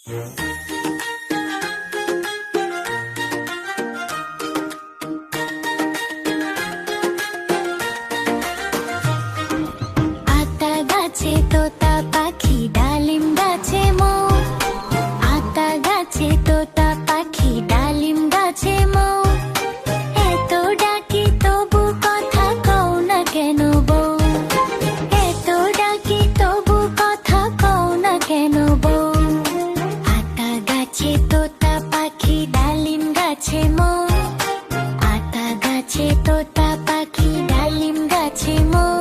আতা গাছে তোতা পাখি, ডালিম গাছে মৌ। আতা গাছে তোতা পাখি, ডালিম গাছে মৌ। এত ডাকি তবু কথা কও না কেন বউ? এত ডাকি তবু কথা কও না কেন বউ? আতা গাছে তোতা পাখি, ডালিম গাছে মৌ। আতা গাছে তোতা পাখি, ডালিম গাছে মৌ।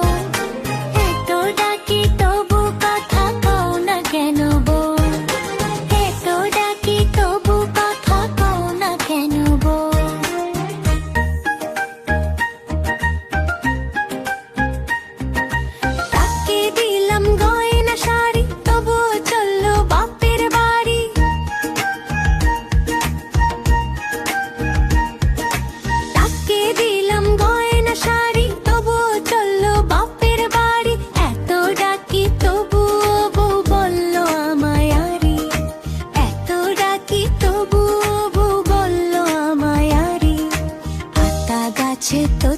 এত ডাকি তবু কথা কও না কেন বউ? এত ডাকি তবু কথা কও না কেন বউ? তাকে দিলাম গয়না শাড়ি, তবুও চললো বাপের বাড়ি। তাকে দিলাম গয়না শাড়ি, তবুও চললো বাপের বাড়ি। এত ডাকি তবুও বউ বললো আমায় আরি। এত ডাকি তবুও বউ বললো আমায় আরি। আতা গাছে তো